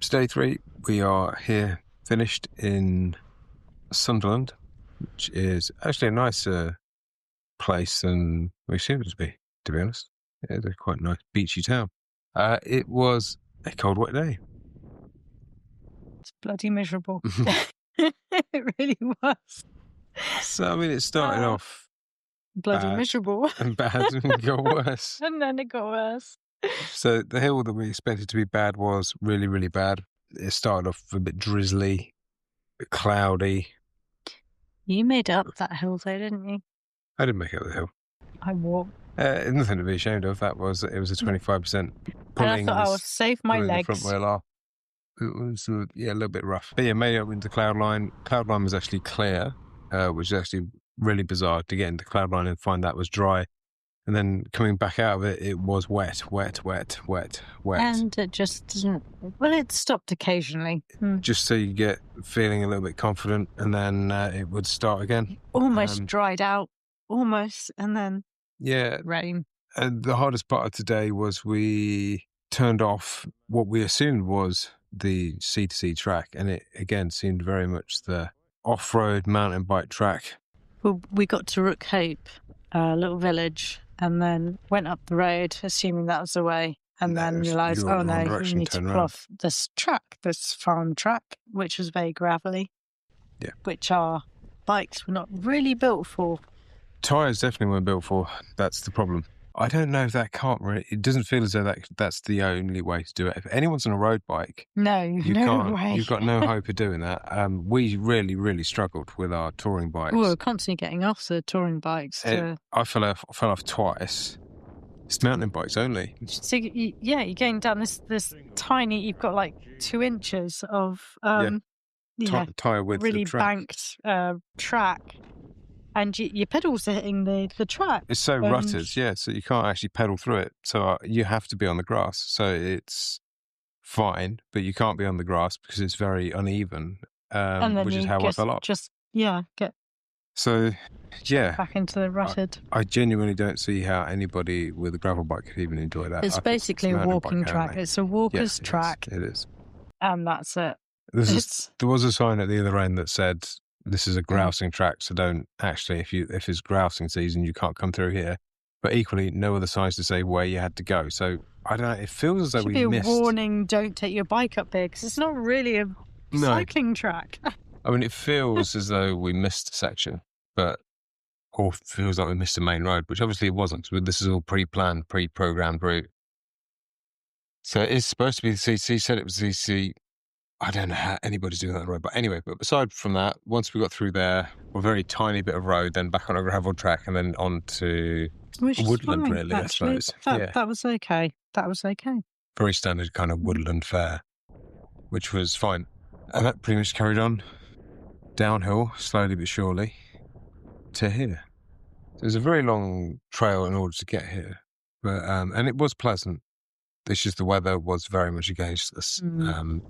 It's day 3. We are here, finished in Sunderland, which is actually a nicer place than we assumed it to be honest. It's a quite nice beachy town. It was a cold, wet day. It's bloody miserable. It really was. So, I mean, it started off bloody bad. miserable. And bad and got worse. And then it got worse. So the hill that we expected to be bad was really, really bad. It started off a bit drizzly, a bit cloudy. You made up that hill though, didn't you? I didn't make it up the hill. I walked. Nothing to be ashamed of. It was a 25% pulling. And I thought I would save my legs. The front wheel off. It was a little bit rough. But yeah, made it up into Cloudline. Cloudline was actually clear, which is actually really bizarre to get into Cloudline and find that was dry. And then coming back out of it, it was wet. And it just didn't. Well, it stopped occasionally. Just so you get feeling a little bit confident, and then it would start again. Almost dried out. Almost. And then rain. And the hardest part of today was we turned off what we assumed was the C2C track, and it again seemed very much the off-road mountain bike track. Well, we got to Rook Hope, a little village, and then went up the road, assuming that was the way, and then realised, oh no, you need to pull off this farm track, which was very gravelly, which our bikes were not really built for. Tyres definitely weren't built for. That's the problem. I don't know if that can't really... It doesn't feel as though that's the only way to do it. If anyone's on a road bike... No way. You've got no hope of doing that. We really, really struggled with our touring bikes. We were constantly getting off the touring bikes. I fell off twice. It's mountain bikes only. So, you're going down this tiny... You've got like 2 inches of... tyre width really of track. banked track. And your pedals are hitting the track. It's so rutted, so you can't actually pedal through it. So you have to be on the grass. So it's fine, but you can't be on the grass because it's very uneven, which is how I fell off. Back into the rutted. I genuinely don't see how anybody with a gravel bike could even enjoy that. It's basically a walking track. It's a walker's track. It is. And that's it. There was a sign at the other end that said, this is a grousing track, so don't actually, if it's grousing season, you can't come through here. But equally, no other signs to say where you had to go. So, I don't know, it feels as though we missed... Should be a warning, don't take your bike up there, because it's not really a cycling track. I mean, it feels as though we missed a section, or feels like we missed a main road, which obviously it wasn't, because this is all pre-planned, pre-programmed route. So it is supposed to be the CC, said it was CC. I don't know how anybody's doing that on the road. But anyway, aside from that, once we got through there, a very tiny bit of road, then back on a gravel track, and then on to woodland, fine, really, actually. I suppose. That was okay. Very standard kind of woodland fare, which was fine. And that pretty much carried on downhill, slowly but surely, to here. So it was a very long trail in order to get here. But and it was pleasant. It's just the weather was very much against us.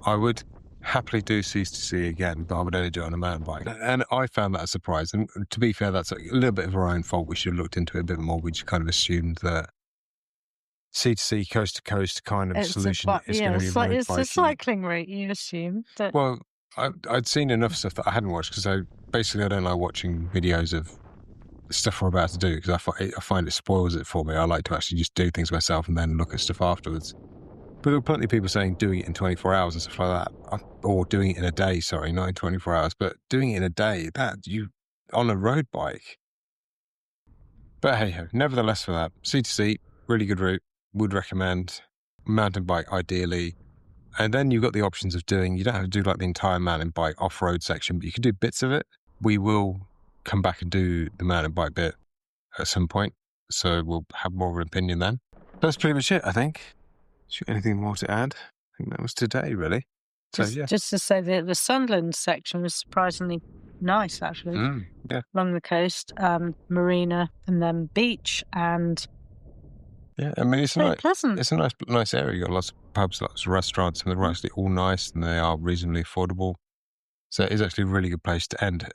I would happily do C2C again, but I would only do it on a mountain bike. And I found that a surprise. And to be fair, that's a little bit of our own fault. We should have looked into it a bit more. We just kind of assumed that C2C, coast to coast kind of solution is going to be road it's biking. a cycling route, you assume. Well, I'd seen enough stuff that I hadn't watched, because I don't like watching videos of stuff we're about to do, because I find it spoils it for me. I like to actually just do things myself and then look at stuff afterwards. But there were plenty of people saying doing it in 24 hours and stuff like that, or doing it in a day. Sorry, not in 24 hours, but doing it in a day. That you on a road bike. But hey ho, nevertheless, for that C2C, really good route. Would recommend. Mountain bike ideally, and then you've got the options of doing. You don't have to do like the entire mountain bike off-road section, but you can do bits of it. We will come back and do the mountain bike bit at some point, so we'll have more of an opinion then. That's pretty much it, I think. Anything more to add? I think that was today, really. Just to say that the Sunderland section was surprisingly nice, actually. Along the coast, marina, and then beach, and I mean, it's pleasant. It's a nice area. You've got lots of pubs, lots of restaurants, and they're actually all nice, and they are reasonably affordable. So it is actually a really good place to end.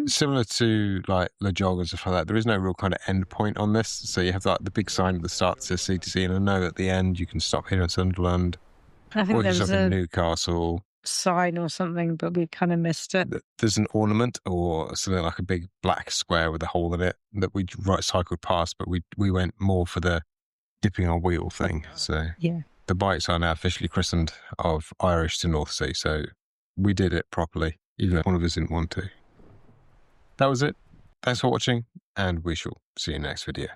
Similar to like Le Jog and stuff like that, there is no real kind of end point on this. So you have like the big sign at the start that says C2C, and I know at the end you can stop here in Sunderland. I think there was in Newcastle sign or something, but we kind of missed it. There's an ornament or something like a big black square with a hole in it that we cycled past, but we went more for the dipping our wheel thing. So yeah, the bikes are now officially christened of Irish to North Sea. So we did it properly, even if one of us didn't want to. That was it. Thanks for watching, and we shall see you next video.